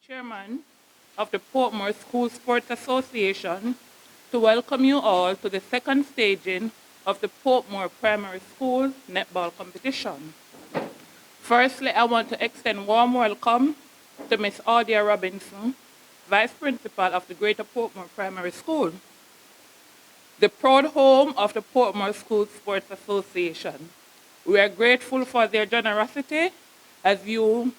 Chairman of the Portmore School Sports Association, to welcome you all to the second staging of the Portmore Primary School Netball competition. Firstly, I want to extend warm welcome to Ms. Audia Robinson, Vice Principal of the Greater Portmore Primary School, the proud home of the Portmore School Sports Association. We are grateful for their generosity as you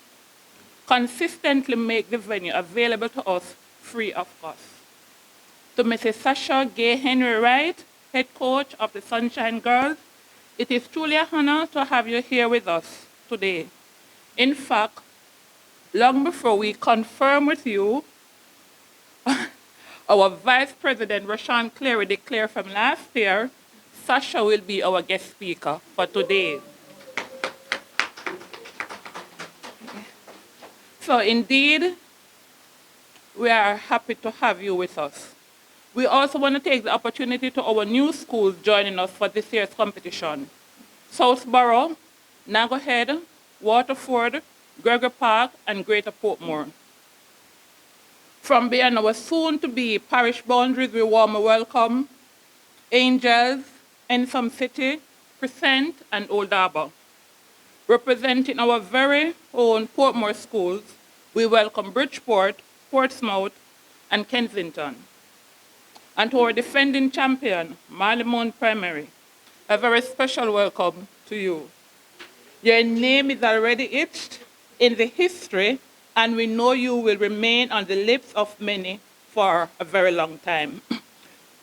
consistently make the venue available to us free of cost. To Mrs. Sasha Gay Henry Wright, head coach of the Sunshine Girls, it is truly an honor to have you here with us today. In fact, long before we confirm with you, our Vice President, Rashawn Cleary, declared from last year, Sasha will be our guest speaker for today. So indeed, we are happy to have you with us. We also want to take the opportunity to our new schools joining us for this year's competition: Southborough, Nago Head, Waterford, Gregory Park, and Greater Portmore. From beyond our soon-to-be parish boundaries, we warmly welcome Angels, Ensom City, Crescent, and Old Harbour. Representing our very own Portmore schools, we welcome Bridgeport, Portsmouth, and Kensington. And to our defending champion, Marlimount Primary, a very special welcome to you. Your name is already etched in the history, and we know you will remain on the lips of many for a very long time.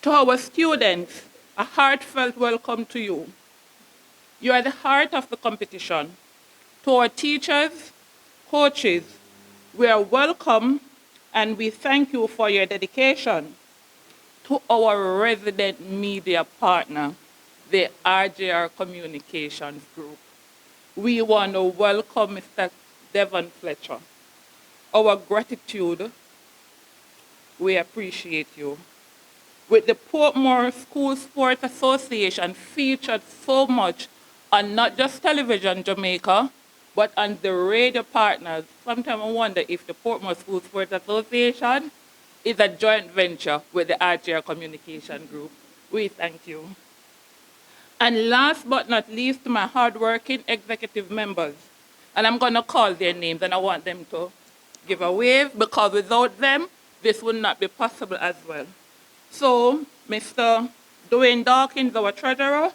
To our students, a heartfelt welcome to you. You are the heart of the competition. To our teachers, coaches, we are welcome and we thank you for your dedication. To our resident media partner, the RJR Communications Group, we want to welcome Mr. Devon Fletcher. Our gratitude, we appreciate you. With the Portmore School Sports Association featured so much on not just television Jamaica, but on the radio partners. Sometimes I wonder if the Portmore School Sports Association is a joint venture with the RJR Communication Group. We thank you. And last but not least, my hardworking executive members. And I'm going to call their names, and I want them to give a wave, because without them, this would not be possible as well. So, Mr. Dwayne Dawkins, our treasurer.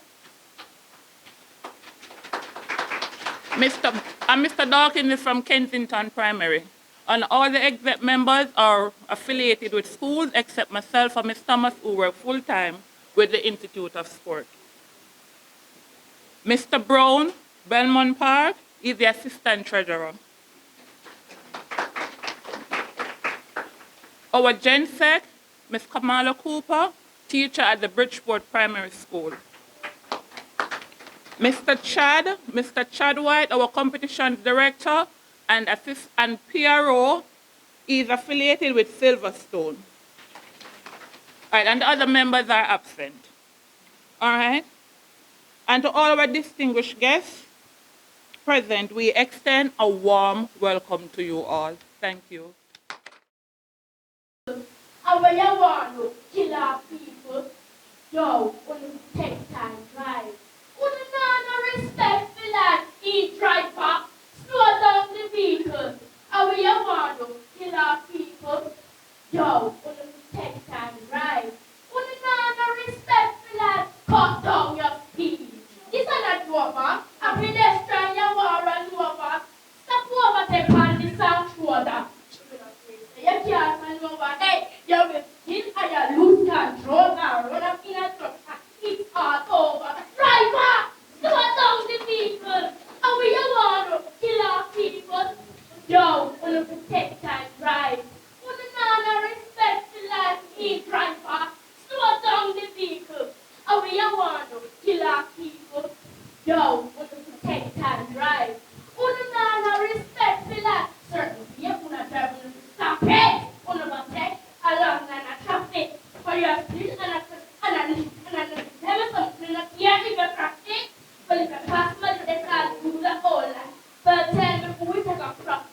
Mr. Dawkins is from Kensington Primary. And all the exec members are affiliated with schools except myself and Ms. Thomas, who work full-time with the Institute of Sport. Mr. Brown, Belmont Park, is the assistant treasurer. Our GenSec, Ms. Kamala Cooper, teacher at the Bridgeport Primary School. Mr. Chad White, our competitions director and PRO, is affiliated with Silverstone. All right, and the other members are absent. All right. And to all our distinguished guests present, we extend a warm welcome to you all. Thank you. Our young killer people, yo, take time, right? No respect for that, driver, slow down the vehicle. Our young killer people, yo, take time, right? No respect for that, cut down your speed. This is not driver, a pedestrian, you want to over. Stop over, take on the south shoulder. You can't maneuver. Hey, you will kill and you lose control and run up in a truck and it's all over. Driver, slow down the vehicle. And we want to kill our people. Yo, we will protect and drive. We don't respect the life in driver. Slow down the vehicle. And we want to kill our people. Yo, we will protect and drive. We don't respect the life. Certain people are driving. Stop it! On the protect along the traffic for your speed and never something that here if you practice, but if you pass money, they can't do the whole life. But tell me before we take a cross.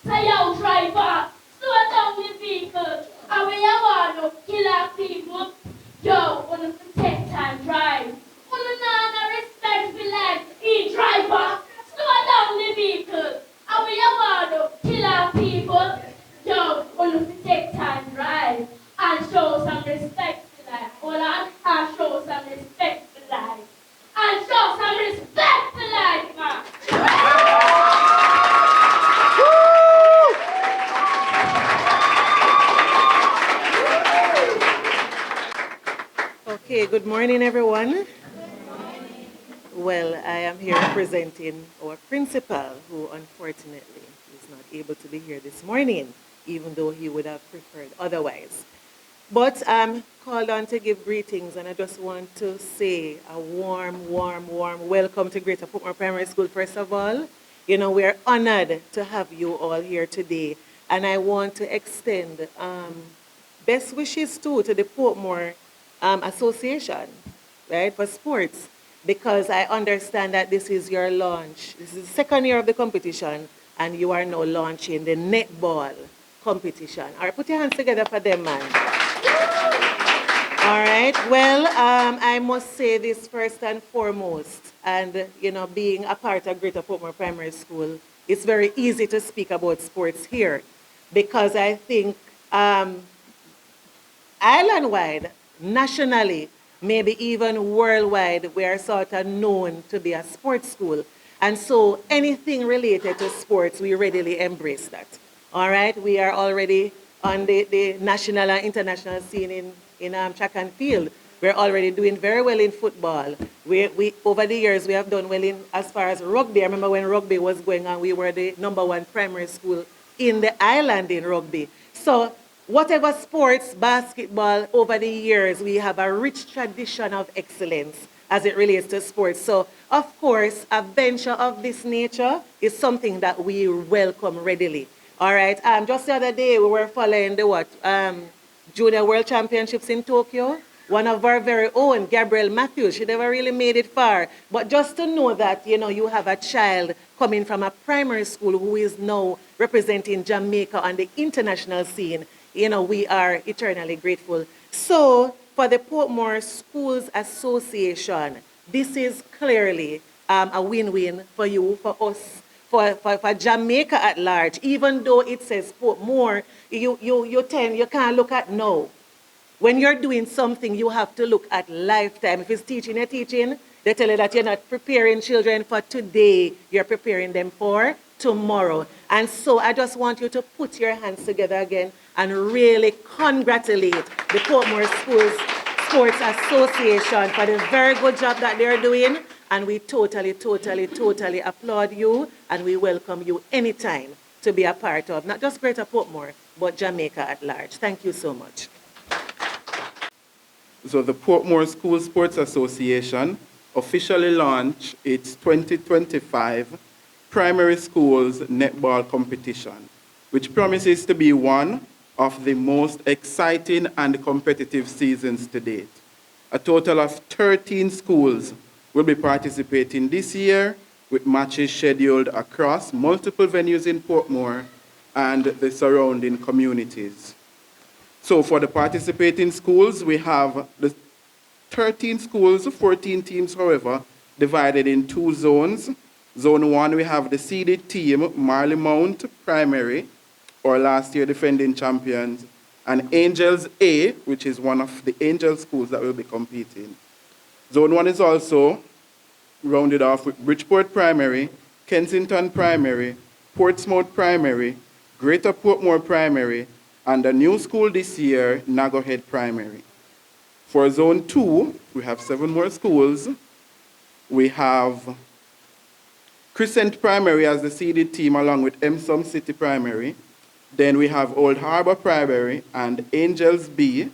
Say, yo, driver, slow Good morning, everyone. Well, I am here representing our principal, who unfortunately is not able to be here this morning, even though he would have preferred otherwise. But I'm called on to give greetings, and I just want to say a warm welcome to Greater Portmore Primary School, first of all. You know, we're honored to have you all here today, and I want to extend best wishes too to the Portmore Association, right, for sports, because I understand that this is your launch. This is the second year of the competition, and you are now launching the netball competition. All right, put your hands together for them, man. All right, well, I must say this first and foremost, and, you know, being a part of Greater Portmore Primary School, it's very easy to speak about sports here, because I think island-wide, nationally, maybe even worldwide, we are sort of known to be a sports school. And so anything related to sports, we readily embrace that. All right, we are already on the national and international scene in track and field. We're already doing very well in football. We over the years, we have done well in as far as rugby. I remember when rugby was going on, we were the #1 primary school in the island in rugby. So whatever sports, basketball, over the years, we have a rich tradition of excellence as it relates to sports. So, of course, a venture of this nature is something that we welcome readily. All right. Just the other day, we were following the Junior World Championships in Tokyo. One of our very own, Gabrielle Matthews, she never really made it far. But just to know that, you know, you have a child coming from a primary school who is now representing Jamaica on the international scene, you know, we are eternally grateful. So, for the Portmore Schools Association, this is clearly a win-win for you, for us, for Jamaica at large. Even though it says Portmore, you can't look at now. When you're doing something, you have to look at lifetime. If it's teaching, you're teaching. They tell you that you're not preparing children for today, you're preparing them for tomorrow. And so I just want you to put your hands together again and really congratulate the Portmore Schools Sports Association for the very good job that they're doing. And we totally applaud you, and we welcome you anytime to be a part of not just Greater Portmore, but Jamaica at large. Thank you so much. So the Portmore School Sports Association officially launched its 2025 Primary Schools Netball Competition, which promises to be one of the most exciting and competitive seasons to date. A total of 13 schools will be participating this year, with matches scheduled across multiple venues in Portmore and the surrounding communities. So for the participating schools, we have the 13 schools, 14 teams, however, divided in two zones. Zone 1, we have the seeded team, Marley Mount Primary, or last year defending champions, and Angels A, which is one of the Angel schools that will be competing. Zone 1 is also rounded off with Bridgeport Primary, Kensington Primary, Portsmouth Primary, Greater Portmore Primary, and a new school this year, Naggohead Primary. For Zone 2, we have 7 more schools. We have Crescent Primary as the seeded team, along with Emsom City Primary. Then we have Old Harbor Primary and Angels B.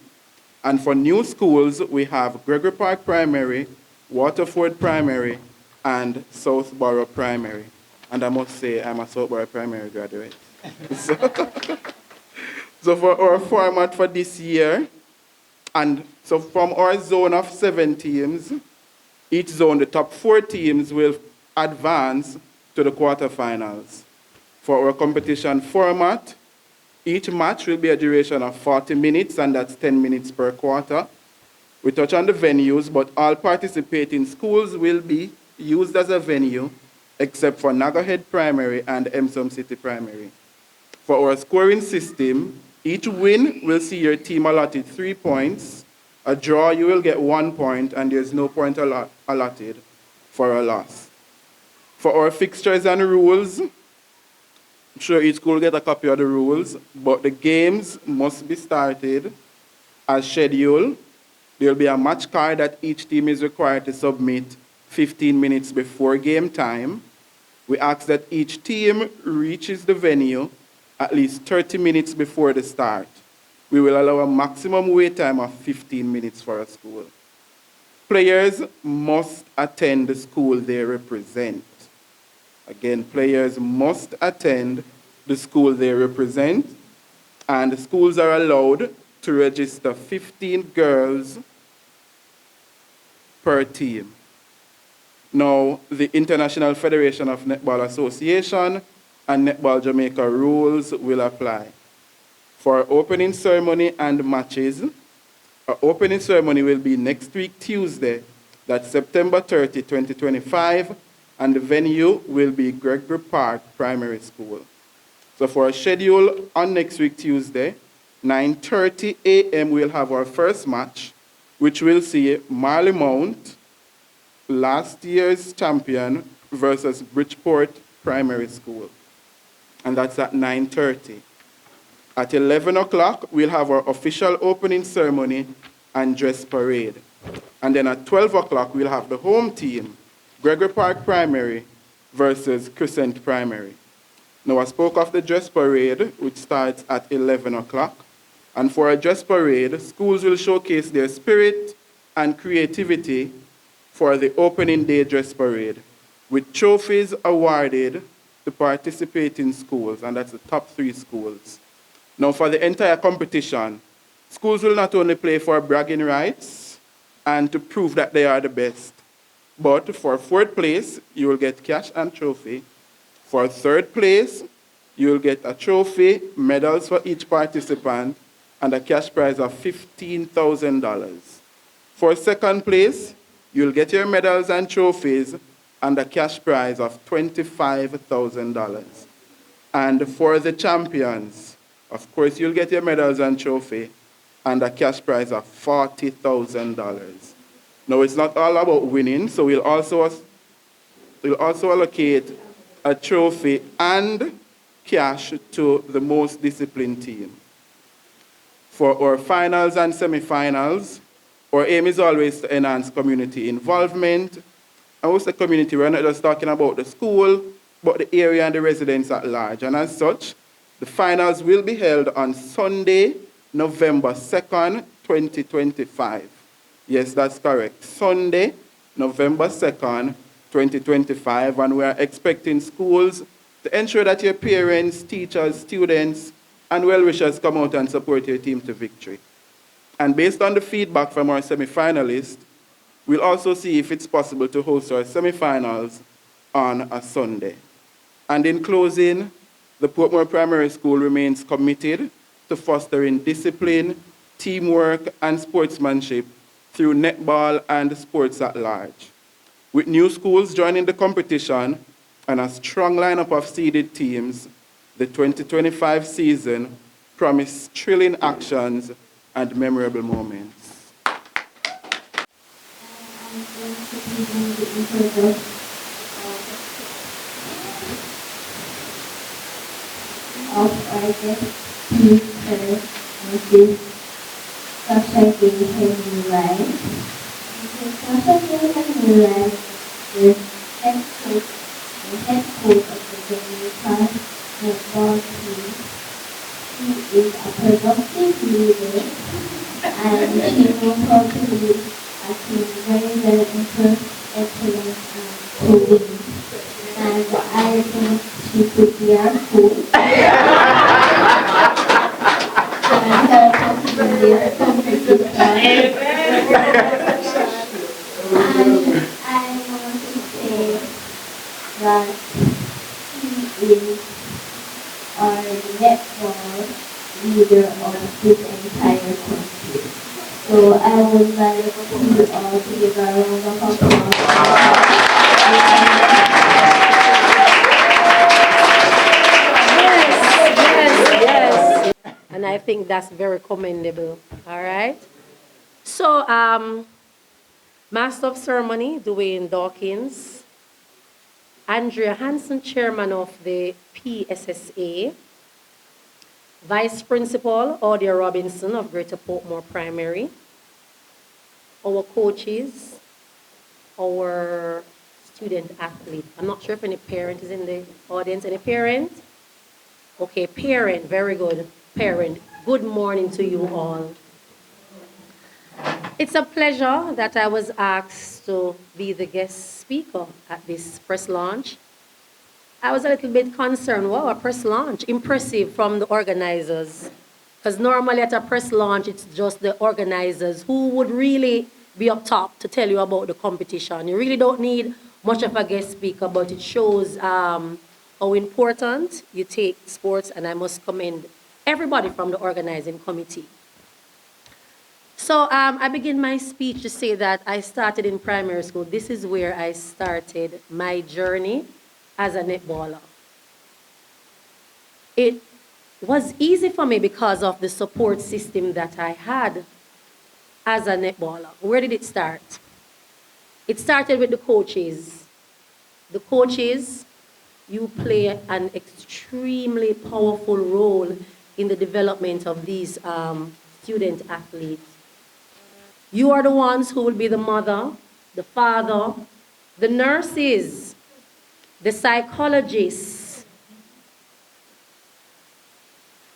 And for new schools, we have Gregory Park Primary, Waterford Primary, and Southborough Primary. And I must say, I'm a Southborough Primary graduate. So for our format for this year, and so from our zone of 7 teams, each zone, the top 4 teams will advance to the quarterfinals. For our competition format, each match will be a duration of 40 minutes, and that's 10 minutes per quarter. We touch on the venues, but all participating schools will be used as a venue, except for Naggohead Primary and Emsom City Primary. For our scoring system, each win will see your team allotted 3 points. A draw, you will get 1 point, and there's no point allotted for a loss. For our fixtures and rules, I'm sure each school will get a copy of the rules, but the games must be started as scheduled There will be a match card that each team is required to submit 15 minutes before game time. We ask that each team reaches the venue at least 30 minutes before the start. We will allow a maximum wait time of 15 minutes for a school. Players must attend the school they represent. Again, players must attend the school they represent, and the schools are allowed to register 15 girls per team. Now, the International Federation of Netball Association and Netball Jamaica rules will apply. For opening ceremony and matches, our opening ceremony will be next week, Tuesday, that's September 30, 2025, and the venue will be Gregory Park Primary School. So for a schedule on next week, Tuesday, 9:30 a.m., we'll have our first match, which will see Marley Mount, last year's champion, versus Bridgeport Primary School. And that's at 9:30. At 11 o'clock, we'll have our official opening ceremony and dress parade. And then at 12 o'clock, we'll have the home team, Gregory Park Primary versus Crescent Primary. Now, I spoke of the dress parade, which starts at 11 o'clock. And for a dress parade, schools will showcase their spirit and creativity for the opening day dress parade, with trophies awarded to participating schools, and that's the top 3 schools. Now, for the entire competition, schools will not only play for bragging rights and to prove that they are the best, but for 4th place, you will get cash and trophy. For 3rd place, you will get a trophy, medals for each participant, and a cash prize of $15,000. For 2nd place, you'll get your medals and trophies and a cash prize of $25,000. And for the champions, of course, you'll get your medals and trophy and a cash prize of $40,000. Now, it's not all about winning, so we'll also allocate a trophy and cash to the most disciplined team. For our finals and semifinals, our aim is always to enhance community involvement. And with the community, we're not just talking about the school, but the area and the residents at large. And as such, the finals will be held on Sunday, November 2nd, 2025. Yes, that's correct. Sunday, November 2nd, 2025. And we are expecting schools to ensure that your parents, teachers, students, and well-wishers come out and support your team to victory. And based on the feedback from our semifinalists, we'll also see if it's possible to host our semifinals on a Sunday. And in closing, the Portmore Primary School remains committed to fostering discipline, teamwork, and sportsmanship through netball and sports at large. With new schools joining the competition and a strong lineup of seeded teams, the 2025 season promised thrilling actions and memorable moments. Of our guest speaker, Mrs. Sasha Gillian Murray. Mrs. Sasha Gillian Murray is head coach of the Jamaica Netball team. She is a productive leader and she knows how to lead a team very well into excellence and to win. And I think she could be our coach. And help us in this competition. And I want to say that she is our netball leader of this entire country. So I would like you all to give a round of applause. Yes. And I think that's very commendable. All right. So, Master of Ceremony, Dwayne Dawkins, Andrea Hansen, Chairman of the PSSA, Vice Principal, Audia Robinson of Greater Portmore Primary, our coaches, our student athlete. I'm not sure if any parent is in the audience. Any parent? Okay, parent, very good. Parent, good morning to you all. It's a pleasure that I was asked to be the guest speaker at this press launch. I was a little bit concerned. Wow, a press launch. Impressive from the organizers. Because normally at a press launch, it's just the organizers who would really be up top to tell you about the competition. You really don't need much of a guest speaker, but it shows how important you take sports, and I must commend everybody from the organizing committee. So I begin my speech to say that I started in primary school. This is where I started my journey as a netballer. It was easy for me because of the support system that I had as a netballer. Where did it start? It started with the coaches. The coaches, you play an extremely powerful role in the development of these student athletes. You are the ones who will be the mother, the father, the nurses, the psychologists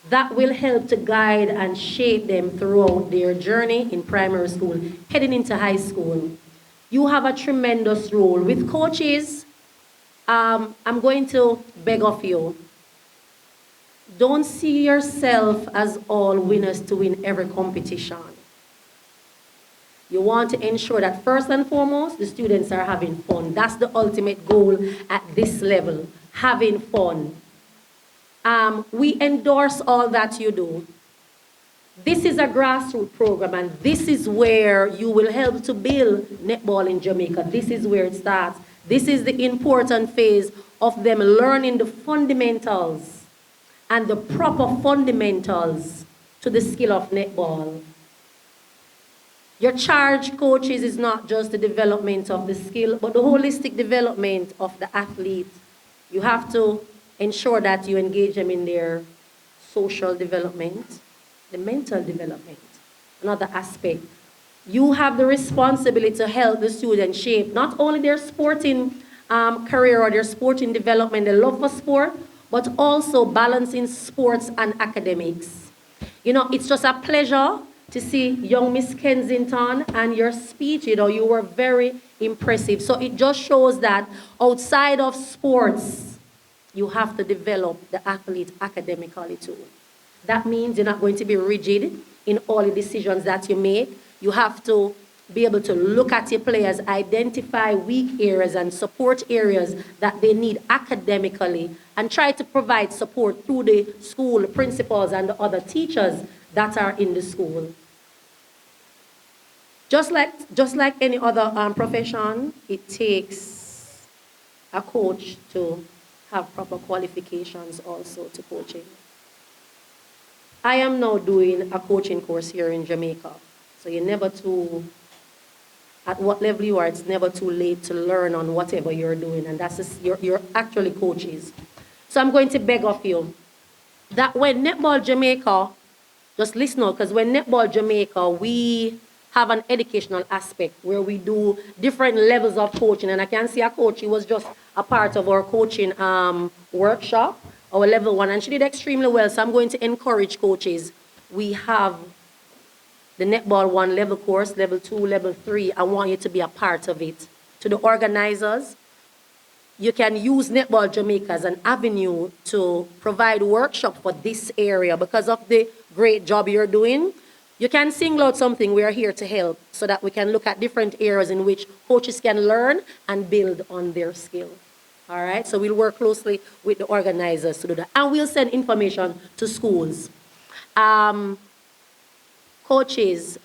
that will help to guide and shape them throughout their journey in primary school, heading into high school. You have a tremendous role. With coaches, I'm going to beg of you, don't see yourself as all winners to win every competition. You want to ensure that first and foremost, the students are having fun. That's the ultimate goal at this level, having fun. We endorse all that you do. This is a grassroots program, and this is where you will help to build netball in Jamaica. This is where it starts. This is the important phase of them learning the fundamentals and the proper fundamentals to the skill of netball. Your charge, coaches, is not just the development of the skill, but the holistic development of the athlete. You have to ensure that you engage them in their social development, the mental development, another aspect. You have the responsibility to help the student shape not only their sporting career or their sporting development, their love for sport, but also balancing sports and academics. You know, it's just a pleasure to see young Miss Kensington and your speech. You know, you were very impressive. So it just shows that outside of sports, you have to develop the athlete academically too. That means you're not going to be rigid in all the decisions that you make. You have to be able to look at your players, identify weak areas and support areas that they need academically, and try to provide support through the school principals and the other teachers that are in the school. Just like any other profession, it takes a coach to have proper qualifications also to coaching. I am now doing a coaching course here in Jamaica. So you're never too, at what level you are, it's never too late to learn on whatever you're doing. And that's just, you're actually coaches. So I'm going to beg of you that when Netball Jamaica, just listen out, because when Netball Jamaica, we have an educational aspect where we do different levels of coaching. And I can see a coach, he was just a part of our coaching workshop, our level 1, and she did extremely well. So I'm going to encourage coaches. We have the Netball 1 level course, level 2, level 3. I want you to be a part of it. To the organizers, you can use Netball Jamaica as an avenue to provide workshop for this area because of the great job you're doing. You can single out something. We are here to help so that we can look at different areas in which coaches can learn and build on their skill. All right? So we'll work closely with the organizers to do that. And we'll send information to schools. Coaches,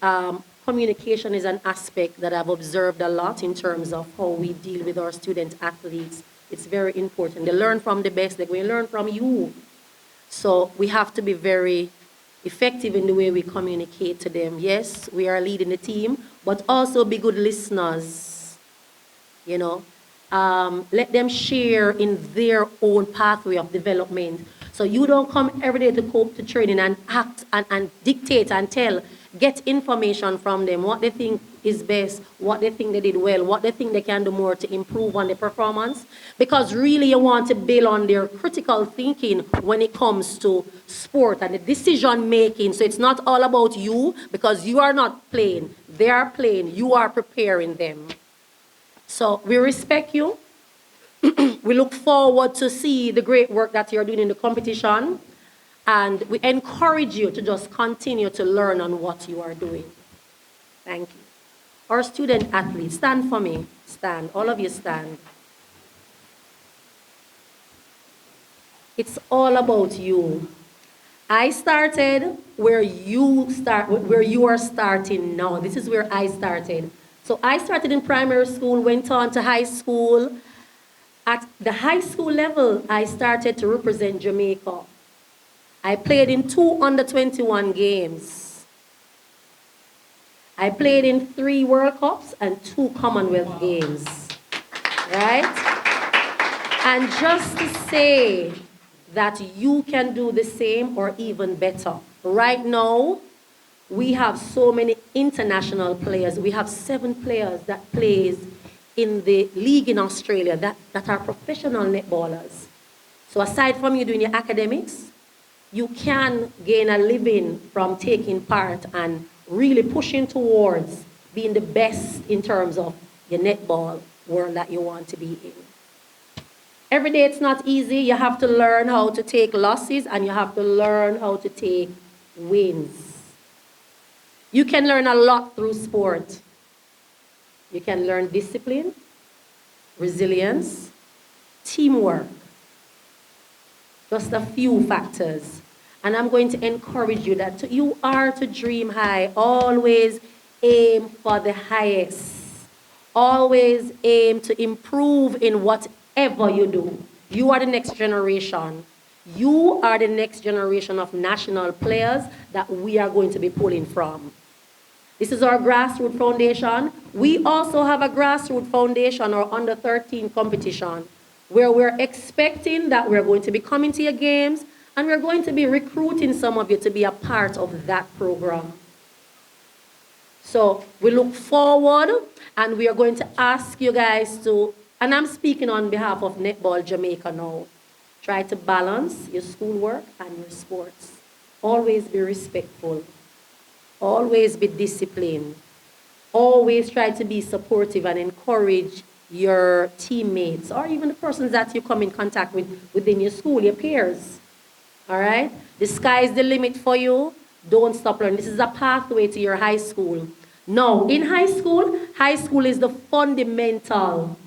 communication is an aspect that I've observed a lot in terms of how we deal with our student athletes. It's very important. They learn from the best. They learn from you. So we have to be very effective in the way we communicate to them. Yes, we are leading the team, but also be good listeners. You know, let them share in their own pathway of development. So you don't come every day to training and act and dictate and tell. Get information from them, what they think is best, what they think they did well, what they think they can do more to improve on their performance. Because really you want to build on their critical thinking when it comes to sport and the decision making. So it's not all about you, because you are not playing, they are playing, you are preparing them. So we respect you. We look forward to see the great work that you're doing in the competition. And we encourage you to just continue to learn on what you are doing. Thank you. Our student athletes, stand for me. Stand. All of you stand. It's all about you. I started where you are starting now. This is where I started. So I started in primary school, went on to high school. At the high school level, I started to represent Jamaica. I played in 2 under-21 games. I played in 3 World Cups and 2 Commonwealth Games, right? And just to say that you can do the same or even better. Right now, we have so many international players. We have 7 players that plays in the league in Australia that are professional netballers. So aside from you doing your academics, you can gain a living from taking part and really pushing towards being the best in terms of your netball world that you want to be in. Every day it's not easy. You have to learn how to take losses and you have to learn how to take wins. You can learn a lot through sport. You can learn discipline, resilience, teamwork. Just a few factors. And I'm going to encourage you that you are to dream high. Always aim for the highest. Always aim to improve in whatever you do. You are the next generation. You are the next generation of national players that we are going to be pulling from. This is our grassroots foundation. We also have a grassroots foundation or under-13 competition where we're expecting that we're going to be coming to your games and we're going to be recruiting some of you to be a part of that program. So we look forward and we are going to ask you guys to, and I'm speaking on behalf of Netball Jamaica now, try to balance your schoolwork and your sports. Always be respectful. Always be disciplined. Always try to be supportive and encourage your teammates or even the persons that you come in contact with within your school, your peers. All right? The sky is the limit for you. Don't stop learning. This is a pathway to your high school. Now, in high school is the fundamental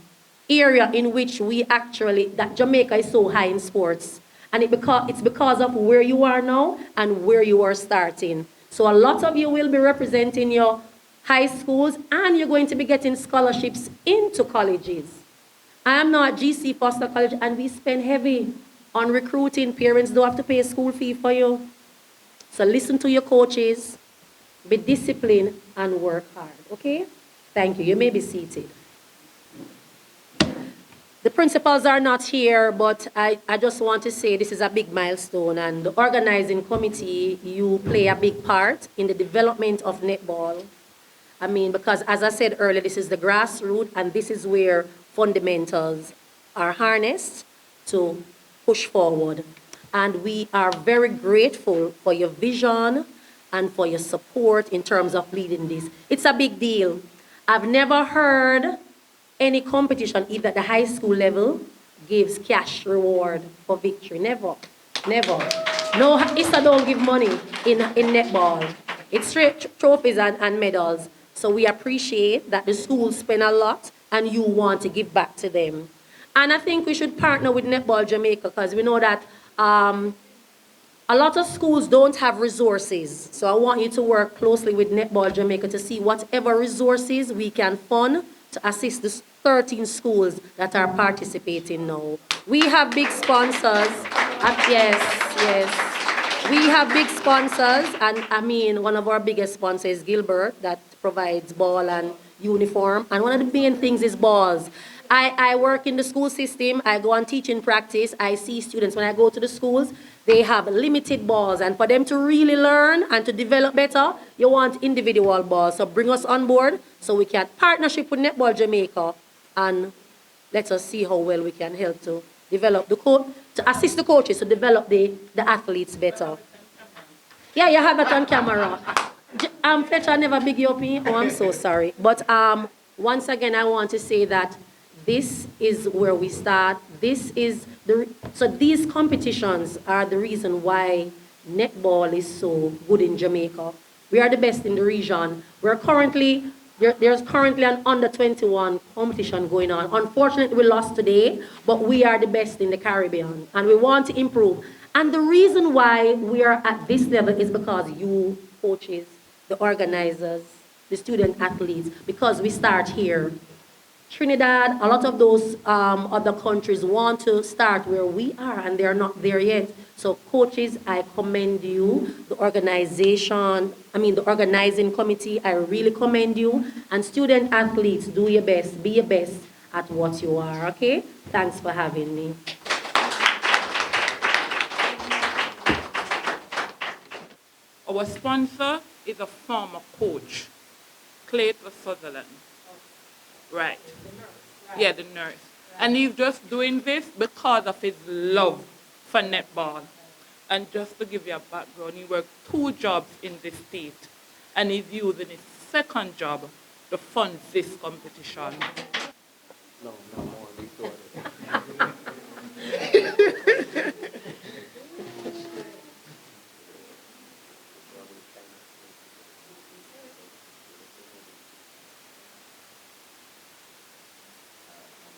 area in which that Jamaica is so high in sports. And it's because of where you are now and where you are starting. So a lot of you will be representing your high schools and you're going to be getting scholarships into colleges. I am now at GC Foster College and we spend heavy on recruiting. Parents don't have to pay a school fee for you. So listen to your coaches, be disciplined and work hard, okay? Thank you. You may be seated. The principals are not here, but I just want to say this is a big milestone and the organizing committee, you play a big part in the development of netball. I mean, because as I said earlier, this is the grassroots and this is where fundamentals are harnessed to push forward. And we are very grateful for your vision and for your support in terms of leading this. It's a big deal. I've never heard any competition, either at the high school level, gives cash reward for victory. Never. Never. No, ISA don't give money in netball. It's straight trophies and medals. So we appreciate that the schools spend a lot and you want to give back to them. And I think we should partner with Netball Jamaica because we know that a lot of schools don't have resources. So I want you to work closely with Netball Jamaica to see whatever resources we can fund to assist the 13 schools that are participating now. We have big sponsors. Yes. We have big sponsors, and I mean, one of our biggest sponsors is Gilbert that provides ball and uniform, and one of the main things is balls. I work in the school system. I go on teaching practice. I see students when I go to the schools, they have limited balls. And for them to really learn and to develop better, you want individual balls. So bring us on board so we can partnership with Netball Jamaica and let us see how well we can help to develop to assist the coaches to develop the athletes better. Yeah, you have that on camera. Fletcher, I never big you up in. Oh, I'm so sorry. But once again, I want to say that this is where we start. So these competitions are the reason why netball is so good in Jamaica. We are the best in the region. There's currently an under 21 competition going on. Unfortunately, we lost today, but we are the best in the Caribbean, and we want to improve. And the reason why we are at this level is because you coaches, the organizers, the student athletes, because we start here. Trinidad, a lot of those other countries want to start where we are, and they're not there yet. So coaches, I commend you. The organizing committee, I really commend you. And student athletes, do your best, be your best at what you are, okay? Thanks for having me. Our sponsor is a former coach, Clayton Sutherland. Right. Yeah, the nurse. And he's just doing this because of his love for netball. And just to give you a background, he worked 2 jobs in the state. And he's using his second job to fund this competition. No more resources.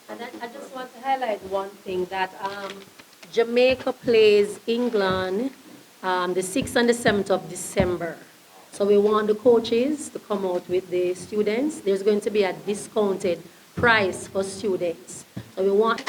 And I just want to highlight one thing, that Jamaica plays England the 6th and the 7th of December. So we want the coaches to come out with the students. There's going to be a discounted price for students. So we want...